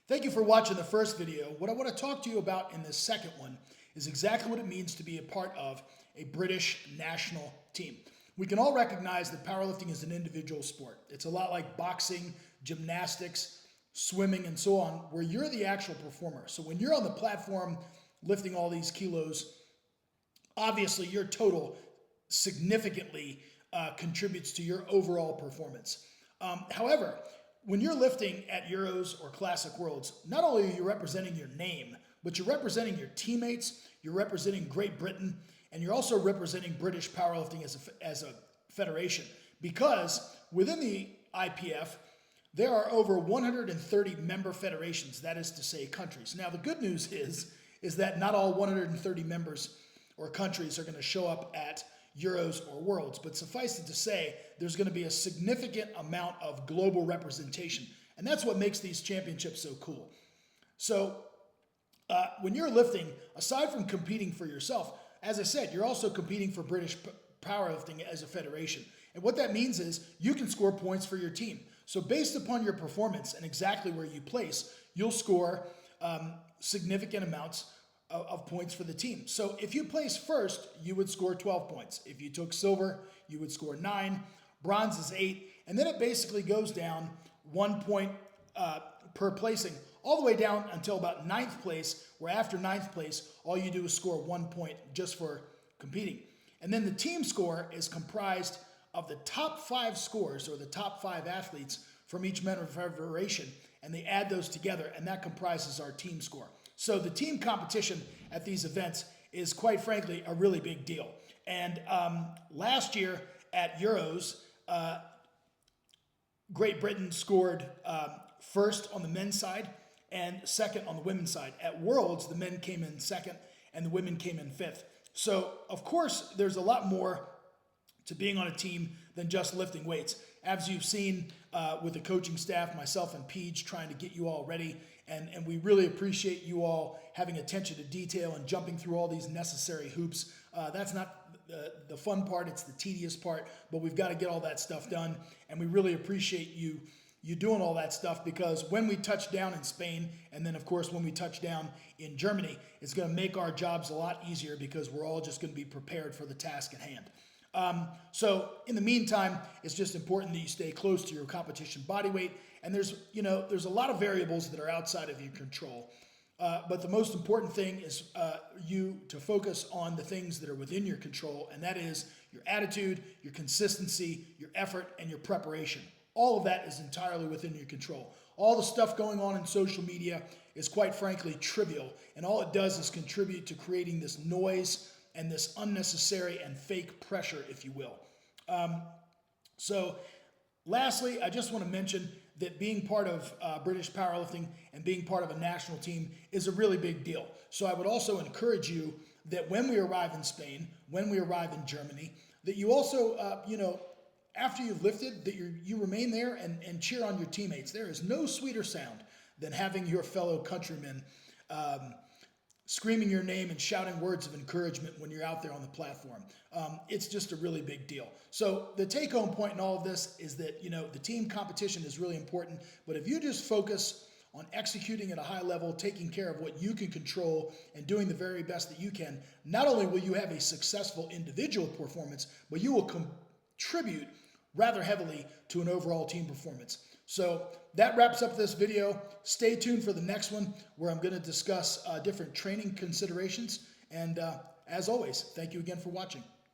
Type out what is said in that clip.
Thank you for watching the first video. What I want to talk to you about in this second one is exactly what it means to be a part of a British national team. We can all recognize that powerlifting is an individual sport. It's a lot like boxing, gymnastics, swimming, and so on, where you're the actual performer. So when you're on the platform lifting all these kilos, obviously your total significantly contributes to your overall performance. However, when you're lifting at Euros or Classic Worlds, not only are you representing your name, but you're representing your teammates, you're representing Great Britain, and you're also representing British powerlifting as a federation. Because within the IPF, there are over 130 member federations, that is to say countries. Now the good news is that not all 130 members or countries are going to show up at Euros or Worlds, but suffice it to say, there's going to be a significant amount of global representation, and that's what makes these championships so cool. So when you're lifting, aside from competing for yourself, as I said, you're also competing for British powerlifting as a federation, and what that means is you can score points for your team. So based upon your performance and exactly where you place, you'll score significant amounts of points for the team. So if you place first, you would score 12 points. If you took silver, you would score 9. Bronze is 8. And then it basically goes down 1 point per placing, all the way down until about 9th place, where after 9th place, all you do is score 1 point just for competing. And then the team score is comprised of the top 5 scores, or the top 5 athletes from each member federation, and they add those together, and that comprises our team score. So the team competition at these events is, quite frankly, a really big deal. And last year at Euros, Great Britain scored first on the men's side and second on the women's side. At Worlds, the men came in second and the women came in 5th. So, of course, there's a lot more to being on a team than just lifting weights. As you've seen with the coaching staff, myself and Peach trying to get you all ready, and we really appreciate you all having attention to detail and jumping through all these necessary hoops. That's not the fun part, it's the tedious part, but we've got to get all that stuff done, and we really appreciate you doing all that stuff, because when we touch down in Spain, and then of course when we touch down in Germany, it's going to make our jobs a lot easier, because we're all just going to be prepared for the task at hand. So in the meantime, it's just important that you stay close to your competition body weight. And there's a lot of variables that are outside of your control. But the most important thing is you to focus on the things that are within your control. And that is your attitude, your consistency, your effort, and your preparation. All of that is entirely within your control. All the stuff going on in social media is, quite frankly, trivial. And all it does is contribute to creating this noise and this unnecessary and fake pressure, if you will. So lastly, I just want to mention that being part of British powerlifting and being part of a national team is a really big deal. So I would also encourage you that when we arrive in Spain, when we arrive in Germany, that you also, after you've lifted, that you remain there and cheer on your teammates. There is no sweeter sound than having your fellow countrymen screaming your name and shouting words of encouragement when you're out there on the platform. It's just a really big deal. So the take-home point in all of this is that, the team competition is really important, but if you just focus on executing at a high level, taking care of what you can control, and doing the very best that you can, not only will you have a successful individual performance, but you will contribute rather heavily to an overall team performance. So that wraps up this video. Stay tuned for the next one, where I'm going to discuss different training considerations. And as always, thank you again for watching.